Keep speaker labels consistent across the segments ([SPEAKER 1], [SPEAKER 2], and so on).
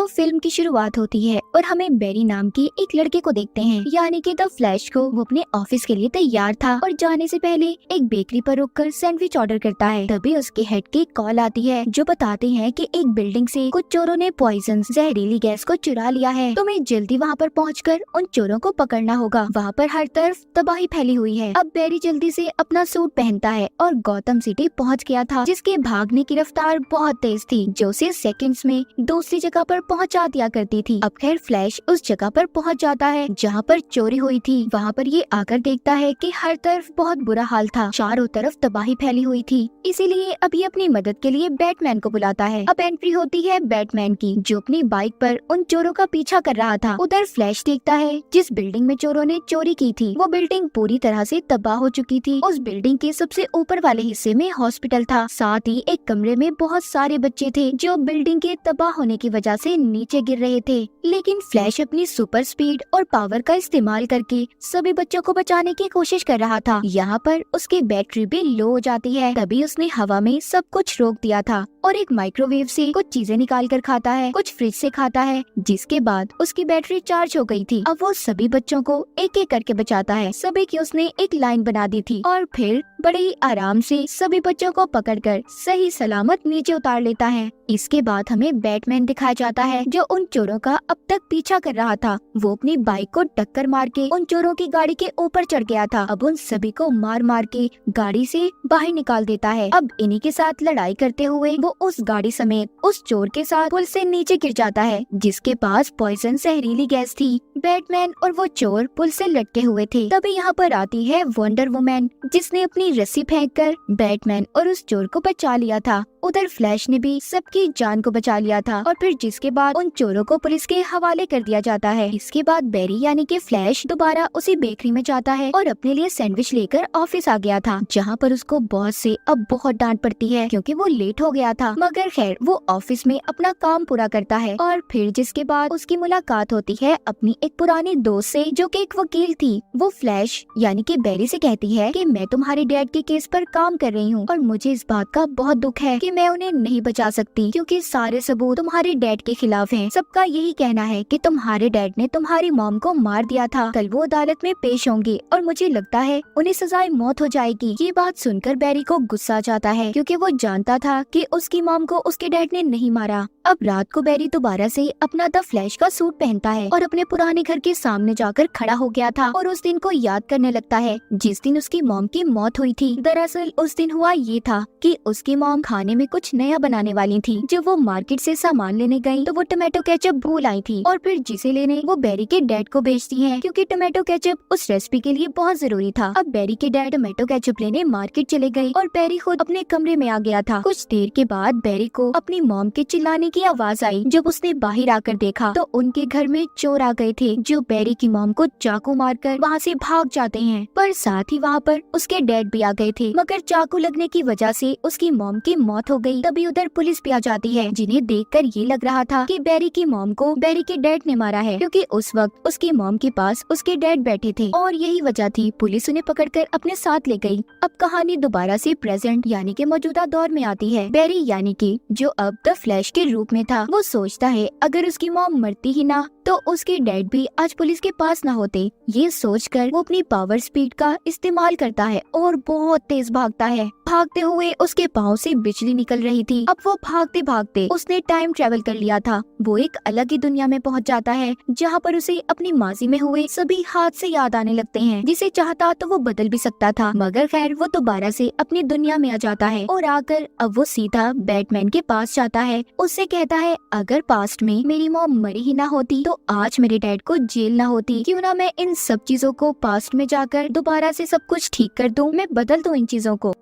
[SPEAKER 1] Film की शुरुआत होती है और हमें बैरी नाम के एक लड़के को देखते हैं, यानी कि द फ्लैश को। वो अपने ऑफिस के लिए तैयार था और जाने से पहले एक बेकरी पर रुककर सैंडविच ऑर्डर करता है। तभी उसके हेड की कॉल आती है जो बताते हैं कि एक बिल्डिंग से कुछ चोरों ने पॉइजन जहरीली गैस को चुरा लिया है। तुम्हें जल्दी वहाँ पर पहुँचकर उन चोरों को पकड़ना होगा। वहाँ पर हर तरफ तबाही फैली हुई है। अब बैरी जल्दी से अपना सूट पहनता है और गौतम सिटी पहुँच गया था, जिसके भागने की रफ्तार बहुत तेज थी, जो उसे सेकंड्स में दूसरी जगह पर पहुंचा दिया करती थी। अब खैर फ्लैश उस जगह पर पहुंच जाता है जहां पर चोरी हुई थी। वहां पर ये आकर देखता है कि हर तरफ बहुत बुरा हाल था, चारों तरफ तबाही फैली हुई थी। इसीलिए अब ये अपनी मदद के लिए बैटमैन को बुलाता है। अब एंट्री होती है बैटमैन की, जो अपनी बाइक पर उन चोरों का पीछा कर रहा था। उधर फ्लैश देखता है जिस बिल्डिंग में चोरों ने चोरी की थी वो बिल्डिंग पूरी तरह से तबाह हो चुकी थी। उस बिल्डिंग के सबसे ऊपर वाले हिस्से में हॉस्पिटल था, साथ ही एक कमरे में बहुत सारे बच्चे थे जो बिल्डिंग के तबाह होने की वजह से नीचे गिर रहे थे। लेकिन फ्लैश अपनी सुपर स्पीड और पावर का इस्तेमाल करके सभी बच्चों को बचाने की कोशिश कर रहा था। यहाँ पर उसकी बैटरी भी लो हो जाती है। तभी उसने हवा में सब कुछ रोक दिया था और एक माइक्रोवेव से कुछ चीजें निकाल कर खाता है, कुछ फ्रिज से खाता है, जिसके बाद उसकी बैटरी चार्ज हो गई थी। अब वो सभी बच्चों को एक एक करके बचाता है। सभी की उसने एक लाइन बना दी थी और फिर बड़े ही आराम से सभी बच्चों को पकड़कर सही सलामत नीचे उतार लेता है। इसके बाद हमें बैटमैन दिखाया जाता है जो उन चोरों का अब तक पीछा कर रहा था। वो अपनी बाइक को टक्कर मार के उन चोरों की गाड़ी के ऊपर चढ़ गया था। अब उन सभी को मार मार के गाड़ी से बाहर निकाल देता है। अब इन्हीं के साथ लड़ाई करते हुए वो उस गाड़ी समेत उस चोर के साथ पुल से नीचे गिर जाता है, जिसके पास पॉइजन जहरीली गैस थी। बैटमैन और वो चोर पुल से लटके हुए थे। तभी यहाँ पर आती है वंडर वुमन, जिसने अपनी रस्सी फेंककर बैटमैन और उस चोर को बचा लिया था। उधर फ्लैश ने भी सबकी जान को बचा लिया था और फिर जिसके बाद उन चोरों को पुलिस के हवाले कर दिया जाता है। इसके बाद बैरी यानी कि फ्लैश दोबारा उसी बेकरी में जाता है और अपने लिए सैंडविच लेकर ऑफिस आ गया था, जहाँ पर उसको बॉस से अब बहुत डांट पड़ती है क्योंकि वो लेट हो गया था। मगर खैर वो ऑफिस में अपना काम पूरा करता है और फिर जिसके बाद उसकी मुलाकात होती है अपनी एक पुरानी दोस्त से जो कि एक वकील थी। वो फ्लैश यानी कि बैरी से कहती है कि मैं तुम्हारे डैड के केस पर काम कर रही हूँ और मुझे इस बात का बहुत दुख है कि मैं उन्हें नहीं बचा सकती क्योंकि सारे सबूत तुम्हारे डैड के खिलाफ हैं। सबका यही कहना है कि तुम्हारे डैड ने तुम्हारी मॉम को मार दिया था। कल वो अदालत में पेश होंगे और मुझे लगता है उन्हें सजाए मौत हो जाएगी। ये बात सुनकर बैरी को गुस्सा आ जाता है क्योंकि वो जानता था कि उसकी मॉम को उसके डैड ने नहीं मारा। अब रात को बैरी दोबारा से अपना द फ्लैश का सूट पहनता है और अपने पुराने घर के सामने जाकर खड़ा हो गया था और उस दिन को याद करने लगता है जिस दिन उसकी मॉम की मौत हुई थी। दरअसल उस दिन हुआ ये था कि उसकी मॉम खाने में कुछ नया बनाने वाली थी। जब वो मार्केट से सामान लेने गई तो वो टोमेटो केचप भूल आई थी और फिर जिसे लेने वो बैरी के डैड को भेजती है क्योंकि टोमेटो केचप उस रेसिपी के लिए बहुत जरूरी था। अब बैरी के डैड टोमेटो केचप लेने मार्केट चले गए और बैरी खुद अपने कमरे में आ गया था। कुछ देर के बाद बैरी को अपनी मॉम के चिल्लाने की आवाज आई। जब उसने बाहर आकर देखा तो उनके घर में चोर आ गए थे जो बैरी की मॉम को चाकू मारकर वहाँ से भाग जाते हैं, पर साथ ही वहाँ पर उसके डैड भी आ गए थे। मगर चाकू लगने की वजह से उसकी मॉम की मौत हो गई। तभी उधर पुलिस भी आ जाती है, जिन्हें देखकर ये लग रहा था कि बैरी की मॉम को बैरी के डैड ने मारा है क्योंकि उस वक्त उसकी मॉम के पास उसके डैड बैठे थे और यही वजह थी। पुलिस उन्हें पकड़कर अपने साथ ले गई। अब कहानी दोबारा से प्रेजेंट यानी कि मौजूदा दौर में आती है। बैरी यानी कि जो अब द फ्लैश के रूप में था वो सोचता है अगर उसकी मॉम मरती ही ना तो उसके डैड भी आज पुलिस के पास ना होते। ये सोचकर वो अपनी पावर स्पीड का इस्तेमाल करता है और बहुत तेज भागता है। भागते हुए उसके पाँव से बिजली निकल रही थी। अब वो भागते भागते उसने टाइम ट्रेवल कर लिया था। वो एक अलग ही दुनिया में पहुंच जाता है जहाँ पर उसे अपनी माजी में हुए सभी हादसे याद आने लगते हैं। जिसे चाहता तो वो बदल भी सकता था, मगर खैर वो दोबारा से अपनी दुनिया में आ जाता है और आकर अब वो सीधा बैटमैन के पास जाता है। उससे कहता है अगर पास्ट में मेरी मॉम मरी ही ना होती तो आज मेरे डैड को जेल ना होती। क्यों ना मैं इन सब चीजों को पास्ट में जाकर दोबारा से सब कुछ ठीक कर दूं, मैं बदल दूं इन चीजों को।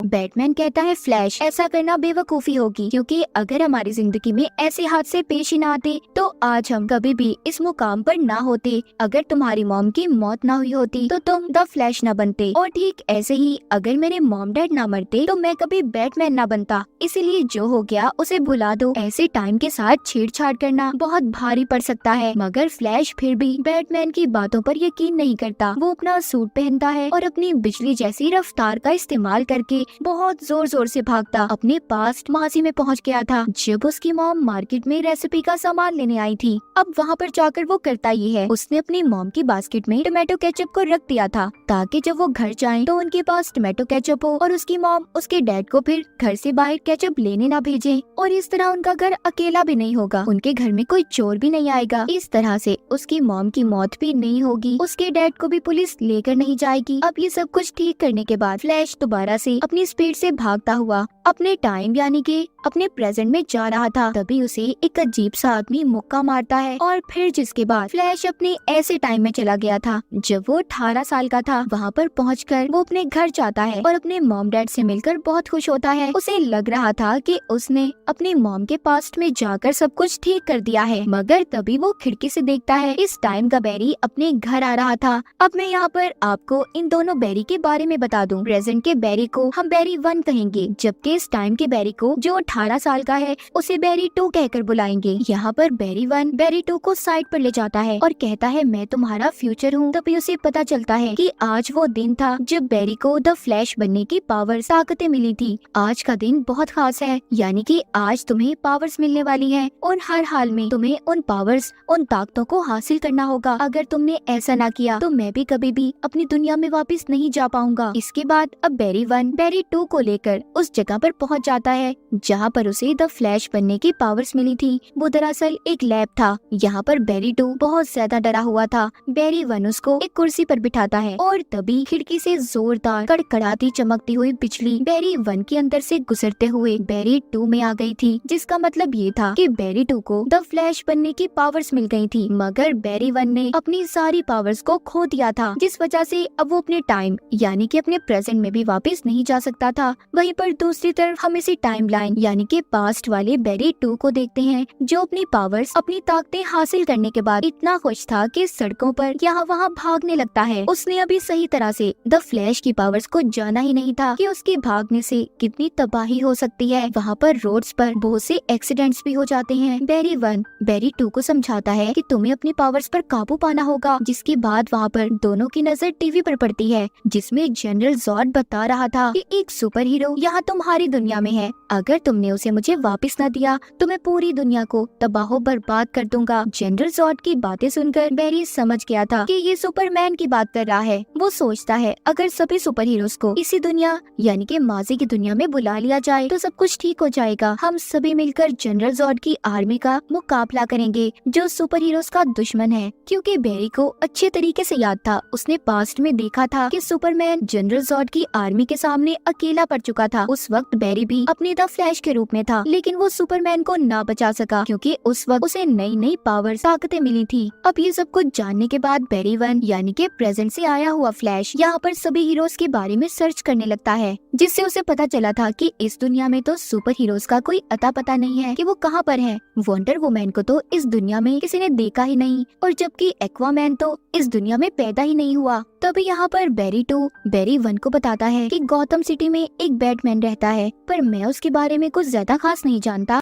[SPEAKER 1] बैटमैन कहता है फ्लैश ऐसा करना बेवकूफी होगी क्योंकि अगर हमारी जिंदगी में ऐसे हादसे पेश ही ना आते तो आज हम कभी भी इस मुकाम पर ना होते। अगर तुम्हारी मॉम की मौत ना हुई होती तो तुम द फ्लैश ना बनते और ठीक ऐसे ही अगर मेरे मॉम डैड ना मरते तो मैं कभी बैटमैन ना बनता। इसीलिए जो हो गया उसे भुला दो। ऐसे टाइम के साथ छेड़छाड़ करना बहुत भारी पड़ सकता है। मगर फ्लैश फिर भी बैटमैन की बातों पर यकीन नहीं करता। वो अपना सूट पहनता है और अपनी बिजली जैसी रफ्तार का इस्तेमाल करके बहुत जोर जोर से भागता अपने पास्ट माजी में पहुंच गया था, जब उसकी मॉम मार्केट में रेसिपी का सामान लेने आई थी। अब वहाँ पर जाकर वो करता ये है, उसने अपनी मॉम की बास्केट में टोमेटो केचप को रख दिया था ताकि जब वो घर जाएं तो उनके पास टोमेटो केचप हो और उसकी मॉम उसके डैड को फिर घर से बाहर केचप लेने ना भेजे, और इस तरह उनका घर अकेला भी नहीं होगा, उनके घर में कोई चोर भी नहीं आएगा। इस तरह से उसकी मॉम की मौत भी नहीं होगी, उसके डैड को भी पुलिस लेकर नहीं जाएगी। अब ये सब कुछ ठीक करने के बाद फ्लैश दोबारा से अपनी स्पीड से भागता हुआ अपने टाइम यानी कि अपने प्रेजेंट में जा रहा था। तभी उसे एक अजीब सा आदमी मुक्का मारता है और फिर जिसके बाद फ्लैश अपने ऐसे टाइम में चला गया था जब वो 18 साल का था। वहाँ पर पहुंचकर वो अपने घर जाता है और अपने मॉम डैड से मिलकर बहुत खुश होता है। उसे लग रहा था कि उसने अपनी मॉम के पास्ट में जाकर सब कुछ ठीक कर दिया है, मगर तभी वो खिड़की से देखता है इस टाइम का बैरी अपने घर आ रहा था। अब मैं यहाँ पर आपको इन दोनों बैरी के बारे में बता दूं। प्रेजेंट के बैरी को हम बैरी 1 कहेंगे, जबकि इस टाइम के बैरी को जो 18 साल का है उसे बैरी 2 कहकर बुलाएंगे। यहाँ पर बैरी 1 बैरी 2 को साइड पर ले जाता है और कहता है मैं तुम्हारा फ्यूचर हूँ। तभी उसे पता चलता है कि आज वो दिन था जब बैरी को द फ्लैश बनने की पावर्स ताकतें मिली थी। आज का दिन बहुत खास है, यानी कि आज तुम्हें पावर्स मिलने वाली है और हर हाल में तुम्हें उन पावर्स उन ताकतों को हासिल करना होगा। अगर तुमने ऐसा ना किया तो मैं भी कभी भी अपनी दुनिया में वापस नहीं जा पाऊंगा। इसके बाद अब बैरी 1 बैरी 2 को लेकर उस जगह पर पहुंच जाता है जहां पर उसे द फ्लैश बनने की पावर्स मिली थी। वो दरअसल एक लैब था। यहाँ पर बैरी 2 बहुत ज्यादा डरा हुआ था। बैरी 1 उसको एक कुर्सी पर बिठाता है और तभी खिड़की से जोरदार कड़कड़ाती चमकती हुई बिजली बैरी 1 के अंदर से गुजरते हुए बैरी 2 में आ गई थी, जिसका मतलब ये था कि बैरी 2 को द फ्लैश बनने की पावर्स मिल गई थी, मगर बैरी 1 ने अपनी सारी पावर्स को खो दिया था, जिस वजह से अब वो अपने टाइम यानी कि अपने प्रेजेंट में भी वापस नहीं जा सकता था। वहीं पर दूसरी तरफ हम इसी टाइमलाइन यानी कि पास्ट वाले बैरी 2 को देखते हैं, जो अपनी पावर्स अपनी ताकतें हासिल करने के बाद इतना खुश था कि सड़कों पर यहाँ वहाँ भागने लगता है। उसने अभी सही तरह से द फ्लैश की पावर्स को जाना ही नहीं था कि उसके भागने से कितनी तबाही हो सकती है। वहाँ पर रोड्स पर बहुत से एक्सीडेंट्स भी हो जाते हैं। बैरी 1 बैरी 2 को समझाता है कि तुम्हें अपनी पावर्स पर काबू पाना होगा। जिसके बाद वहाँ पर दोनों की नजर टीवी पर पड़ती है, जिसमें जनरल जॉर्ड बता रहा था कि एक सुपर हीरो यहाँ तुम्हारी दुनिया में है, अगर तुमने उसे मुझे वापस न दिया तो मैं पूरी दुनिया को तबाह बर्बाद कर दूंगा। जनरल जॉर्ड की बातें सुनकर बैरी समझ गया था कि ये सुपरमैन की बात कर रहा है। वो सोचता है अगर सभी सुपर हीरोज को इसी दुनिया यानी कि माजी की दुनिया में बुला लिया जाए तो सब कुछ ठीक हो जाएगा। हम सभी मिलकर जनरल जॉर्ड की आर्मी का मुकाबला करेंगे जो सुपर हीरोज का दुश्मन है। क्योंकि बैरी को अच्छे तरीके से याद था, उसने पास्ट में देखा था कि सुपरमैन जनरल जॉर्ड की आर्मी के सामने अकेला पड़ चुका था। उस वक्त बैरी भी अपने द फ्लैश के रूप में था, लेकिन वो सुपरमैन को ना बचा सका क्योंकि उस वक्त उसे नई नई पावर ताकतें मिली थी। अब ये सब कुछ जानने के बाद बैरी 1 यानी कि प्रेजेंट से आया हुआ फ्लैश यहाँ पर सभी हीरोज के बारे में सर्च करने लगता है, जिससे उसे पता चला था कि इस दुनिया में तो सुपर हीरोज का कोई अता पता नहीं है कि वो कहाँ पर है। वंडर वुमैन को तो इस दुनिया में किसी ने देखा ही नहीं, और जबकि एक्वामैन तो इस दुनिया में पैदा ही नहीं हुआ। तभी यहाँ पर बैरी 2 बैरी 1 को बताता है कि गौतम सिटी में एक बैटमैन रहता है, पर मैं उसके बारे में कुछ ज्यादा खास नहीं जानता।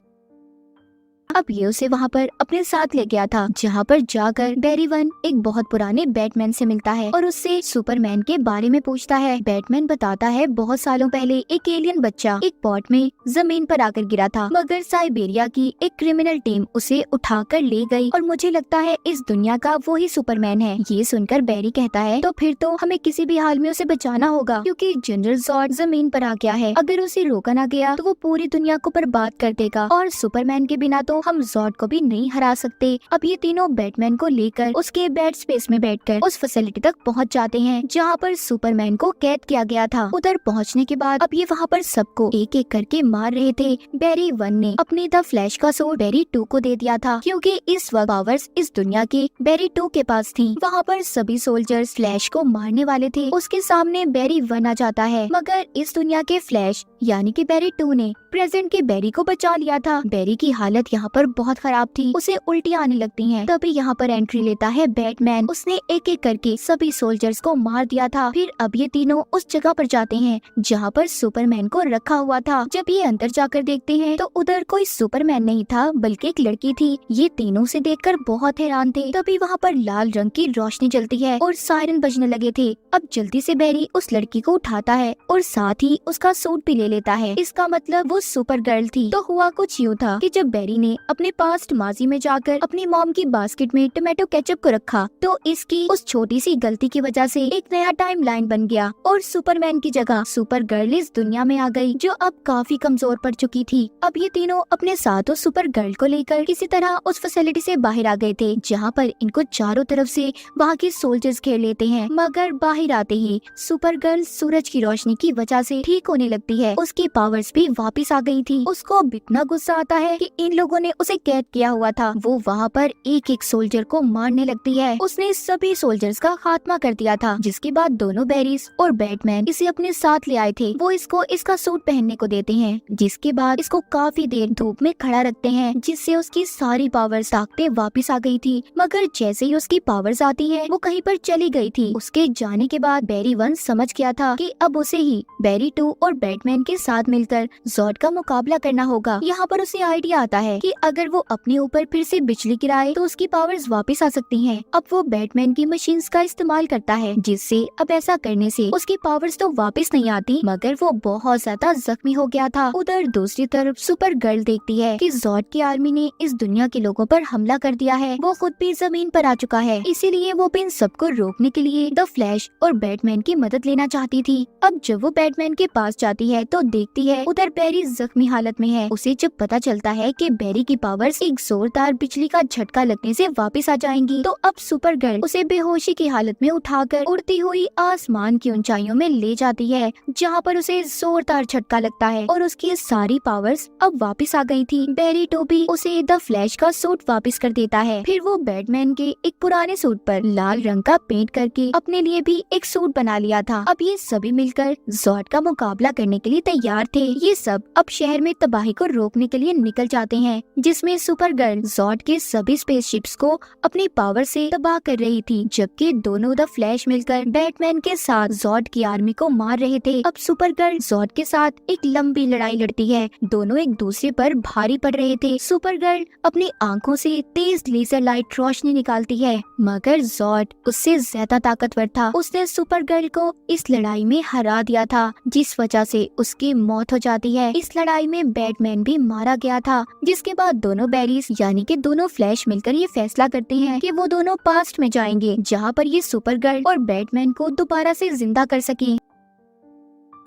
[SPEAKER 1] अब ये उसे वहाँ पर अपने साथ ले गया था, जहाँ पर जाकर बैरी 1 एक बहुत पुराने बैटमैन से मिलता है और उससे सुपरमैन के बारे में पूछता है। बैटमैन बताता है बहुत सालों पहले एक एलियन बच्चा एक पॉट में जमीन पर आकर गिरा था, मगर साइबेरिया की एक क्रिमिनल टीम उसे उठाकर ले गई और मुझे लगता है इस दुनिया का वो ही सुपरमैन है। ये सुनकर बैरी कहता है तो फिर तो हमें किसी भी हाल में उसे बचाना होगा, क्योंकि जनरल जॉर्ड जमीन पर आ गया है। अगर उसे रोका ना गया तो वो पूरी दुनिया को बर्बाद कर देगा और सुपरमैन के बिना तो हम जॉर्ड को भी नहीं हरा सकते। अब ये तीनों बैटमैन को लेकर उसके बेड स्पेस में बैठकर उस फैसिलिटी तक पहुंच जाते हैं जहां पर सुपरमैन को कैद किया गया था। उधर पहुंचने के बाद अब ये वहां पर सबको एक एक करके मार रहे थे। बैरी 1 ने अपने द फ्लैश का सूट बैरी 2 को दे दिया था, क्योंकि इस वक्त पावर्स इस दुनिया के बैरी 2 के पास थी। वहाँ पर सभी सोल्जर्स फ्लैश को मारने वाले थे। उसके सामने बैरी 1 आ जाता है, मगर इस दुनिया के फ्लैश यानी कि बैरी 2 ने प्रेजेंट के बैरी को बचा लिया था। बैरी की हालत यहाँ पर बहुत खराब थी, उसे उल्टी आने लगती हैं। तभी यहाँ पर एंट्री लेता है बैटमैन। उसने एक एक करके सभी सोल्जर्स को मार दिया था। फिर अब ये तीनों उस जगह पर जाते हैं जहाँ पर सुपरमैन को रखा हुआ था। जब ये अंदर जाकर देखते हैं तो उधर कोई सुपरमैन नहीं था बल्कि एक लड़की थी। ये तीनों से देखकर बहुत हैरान थे। तभी वहाँ पर लाल रंग की रोशनी जलती है और सायरन बजने लगे थे। अब जल्दी से बैरी उस लड़की को उठाता है और साथ ही उसका सूट भी ले लेता है। इसका मतलब वो सुपर गर्ल थी। तो हुआ कुछ यूँ था कि जब बैरी ने अपने पास्ट माजी में जाकर अपनी मॉम की बास्केट में टोमेटो केचप को रखा तो इसकी उस छोटी सी गलती की वजह से एक नया टाइम लाइन बन गया और सुपरमैन की जगह सुपर गर्ल इस दुनिया में आ गई जो अब काफी कमजोर पड़ चुकी थी। अब ये तीनों अपने साथ उस सुपर गर्ल को लेकर किसी तरह उस फैसिलिटी से बाहर आ गए थे जहाँ पर इनको चारों तरफ से वहाँ के सोल्जर्स घेर लेते हैं। मगर बाहर आते ही सुपर गर्ल सूरज की रोशनी की वजह से ठीक होने लगती है। उसकी पावर्स भी वापस आ गई थी। उसको अब इतना गुस्सा आता है कि इन लोगों ने उसे कैद किया हुआ था। वो वहाँ पर एक एक सोल्जर को मारने लगती है। उसने सभी सोल्जर्स का खात्मा कर दिया था। जिसके बाद दोनों बैरीज और बैटमैन इसे अपने साथ ले आए थे। वो इसको इसका सूट पहनने को देते हैं। जिसके बाद इसको काफी देर धूप में खड़ा रखते हैं जिससे उसकी सारी पावर्स ताकतें वापस आ गई थी। मगर जैसे ही उसकी पावर्स आती है वो कहीं पर चली गई थी। उसके जाने के बाद बैरी 1 समझ गया था कि अब उसे ही बैरी 2 और बैटमैन के साथ मिलकर ज़ॉर्ड का मुकाबला करना होगा। यहाँ पर उसे आइडिया आता है कि अगर वो अपने ऊपर फिर से बिजली गिराए तो उसकी पावर्स वापस आ सकती हैं। अब वो बैटमैन की मशीन्स का इस्तेमाल करता है जिससे अब ऐसा करने से उसकी पावर्स तो वापस नहीं आती मगर वो बहुत ज्यादा जख्मी हो गया था। उधर दूसरी तरफ सुपर गर्ल देखती है कि ज़ॉर्ड की आर्मी ने इस दुनिया के लोगों पर हमला कर दिया है। वो खुद भी जमीन पर आ चुका है, इसीलिए वो इन सबको रोकने के लिए द फ्लैश और बैटमैन की मदद लेना चाहती थी। अब जब वो बैटमैन के पास जाती है तो देखती है उधर बैरी जख्मी हालत में है। उसे जब पता चलता है कि बैरी की पावर्स एक जोरदार बिजली का झटका लगने से वापस आ जाएंगी तो अब सुपर गर्ल उसे बेहोशी की हालत में उठाकर उड़ती हुई आसमान की ऊंचाइयों में ले जाती है जहाँ पर उसे जोरदार झटका लगता है और उसकी सारी पावर्स अब वापस आ गई थी। बैरी 2 भी उसे द फ्लैश का सूट वापस कर देता है। फिर वो बैटमैन के एक पुराने सूट पर लाल रंग का पेंट करके अपने लिए भी एक सूट बना लिया था। अब ये सभी मिलकर ज़ॉर्ड का मुकाबला करने के लिए तैयार थे। ये सब अब शहर में तबाही को रोकने के लिए निकल जाते हैं जिसमें सुपर गर्ल ज़ॉर्ड के सभी स्पेसशिप्स को अपनी पावर से तबाह कर रही थी जबकि दोनों द फ्लैश मिलकर बैटमैन के साथ ज़ॉर्ड की आर्मी को मार रहे थे। अब सुपर गर्ल ज़ॉर्ड के साथ एक लंबी लड़ाई लड़ती है। दोनों एक दूसरे पर भारी पड़ रहे थे। सुपर गर्ल अपनी आंखों से तेज लेजर लाइट रोशनी निकालती है मगर ज़ॉर्ड उससे ज्यादा ताकतवर था। उसने सुपर गर्ल को इस लड़ाई में हरा दिया था जिस वजह से उसकी मौत हो जाती है। इस लड़ाई में बैटमैन भी मारा गया था। जिसके बाद दोनों बैरीज यानी कि दोनों फ्लैश मिलकर ये फैसला करते हैं कि वो दोनों पास्ट में जाएंगे जहाँ पर ये सुपर गर्ल और बैटमैन को दोबारा से जिंदा कर सके।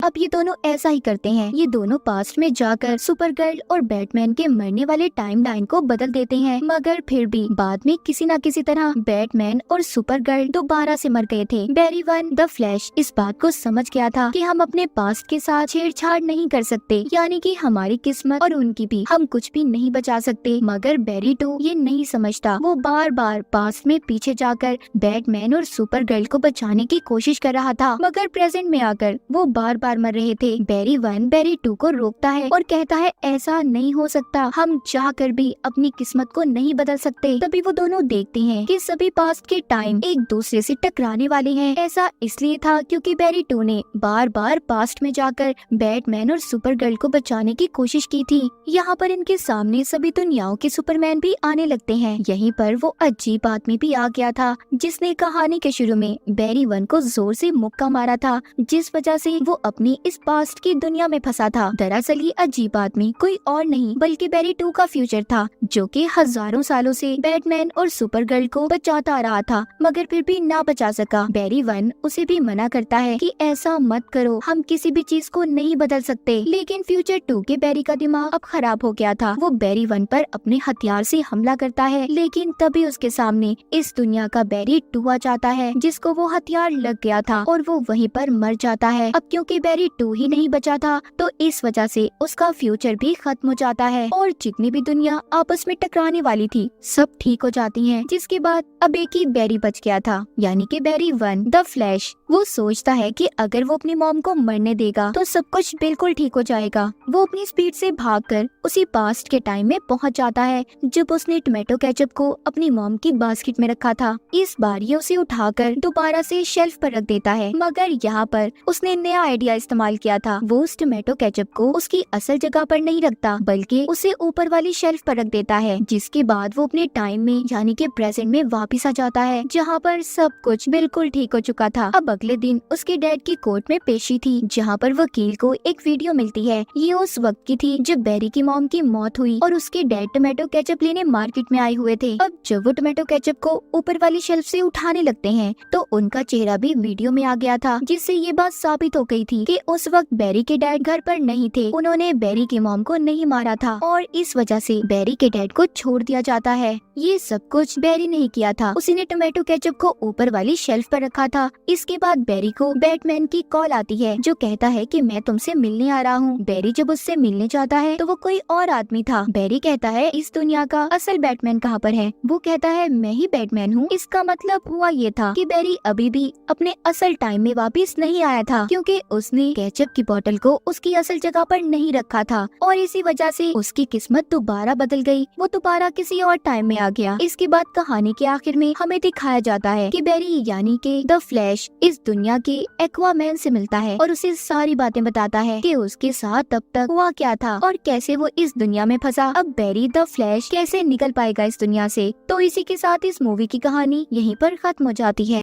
[SPEAKER 1] अब ये दोनों ऐसा ही करते हैं। ये दोनों पास्ट में जाकर सुपर गर्ल और बैटमैन के मरने वाले टाइमलाइन को बदल देते हैं मगर फिर भी बाद में किसी न किसी तरह बैटमैन और सुपर गर्ल दोबारा से मर गए थे। बैरी 1 द फ्लैश इस बात को समझ गया था कि हम अपने पास्ट के साथ छेड़छाड़ नहीं कर सकते यानी कि हमारी किस्मत और उनकी भी हम कुछ भी नहीं बचा सकते। मगर बैरी 2 ये नहीं समझता। वो बार बार पास्ट में पीछे जाकर बैटमैन और सुपर गर्ल को बचाने की कोशिश कर रहा था मगर प्रेजेंट में आकर वो बार बार मर रहे थे। बैरी 1 बैरी 2 को रोकता है और कहता है ऐसा नहीं हो सकता, हम चाहकर भी अपनी किस्मत को नहीं बदल सकते। तभी वो दोनों देखते हैं कि सभी पास्ट के टाइम एक दूसरे से टकराने वाले हैं। ऐसा इसलिए था क्योंकि बैरी 2 ने बार बार पास्ट में जाकर बैटमैन और सुपर गर्ल को बचाने की कोशिश की थी। यहाँ पर इनके सामने सभी दुनियाओं के सुपरमैन भी आने लगते हैं। यहीं पर वो अजीब आदमी भी आ गया था जिसने कहानी के शुरू में बैरी 1 को जोर से मुक्का मारा था जिस वजह से वो अपनी इस पास्ट की दुनिया में फंसा था। दरअसल ये अजीब आदमी कोई और नहीं बल्कि बैरी 2 का फ्यूचर था जो कि हजारों सालों से बैटमैन और सुपर गर्ल को बचाता आ रहा था मगर फिर भी ना बचा सका। बैरी 1 उसे भी मना करता है कि ऐसा मत करो, हम किसी भी चीज को नहीं बदल सकते। लेकिन फ्यूचर 2 के बैरी का दिमाग अब खराब हो गया था। वो बैरी 1 पर अपने हथियार से हमला करता है लेकिन तभी उसके सामने इस दुनिया का बैरी 2 आ जाता है जिसको वो हथियार लग गया था और वो वहीं पर मर जाता है। अब क्योंकि बैरी 2 ही नहीं बचा था, तो इस वजह से उसका फ्यूचर भी खत्म हो जाता है और जितनी भी दुनिया आपस में टकराने वाली थी सब ठीक हो जाती है। जिसके बाद अब एक ही बैरी बच गया था, यानी कि बैरी 1 द फ्लैश। वो सोचता है कि अगर वो अपनी मॉम को मरने देगा तो सब कुछ बिल्कुल ठीक हो जाएगा। वो अपनी स्पीड से भागकर उसी पास्ट के टाइम में पहुंच जाता है जब उसने टोमेटो केचप को अपनी मॉम की बास्केट में रखा था। इस बार ये उसे उठाकर दोबारा से शेल्फ पर रख देता है, मगर यहाँ पर उसने नया आइडिया इस्तेमाल किया था। वो उस टोमेटो केचप को उसकी असल जगह पर नहीं रखता बल्कि उसे ऊपर वाली शेल्फ पर रख देता है। जिसके बाद वो अपने टाइम में यानी कि प्रेजेंट में वापस आ जाता है जहाँ पर सब कुछ बिल्कुल ठीक हो चुका था। अब अगले दिन उसके डैड की कोर्ट में पेशी थी जहाँ पर वकील को एक वीडियो मिलती है। ये उस वक्त की थी जब बैरी की मॉम की मौत हुई और उसके डैड टोमेटो केचप लेने मार्केट में आए हुए थे। अब जब वो टोमेटो केचप को ऊपर वाली शेल्फ से उठाने लगते हैं तो उनका चेहरा भी वीडियो में आ गया था, जिससे ये बात साबित हो गई थी कि उस वक्त बैरी के डैड घर पर नहीं थे। उन्होंने बैरी की मॉम को नहीं मारा था और इस वजह से बैरी के डैड को छोड़ दिया जाता है। ये सब कुछ बैरी नहीं किया था, उसने टोमेटो केचप को ऊपर वाली शेल्फ पर रखा था। इसके बाद बैरी को बैटमैन की कॉल आती है जो कहता है कि मैं तुमसे मिलने आ रहा हूँ। बैरी जब उससे मिलने जाता है तो वो कोई और आदमी था। बैरी कहता है इस दुनिया का असल बैटमैन कहाँ पर है? वो कहता है मैं ही बैटमैन हूँ। इसका मतलब हुआ ये था कि बैरी अभी भी अपने असल टाइम में वापस नहीं आया था, क्योंकि उसने केचप की बोतल को उसकी असल जगह पर नहीं रखा था और इसी वजह से उसकी किस्मत दोबारा बदल गई। वो दोबारा किसी और टाइम में आ गया। इसके बाद कहानी के आखिर में हमें दिखाया जाता है कि बैरी यानी कि द फ्लैश इस दुनिया के एक्वामैन से मिलता है और उसे सारी बातें बताता है कि उसके साथ तब तक हुआ क्या था और कैसे वो इस दुनिया में फंसा। अब बैरी द फ्लैश कैसे निकल पाएगा इस दुनिया से? तो इसी के साथ इस मूवी की कहानी यहीं पर खत्म हो जाती है।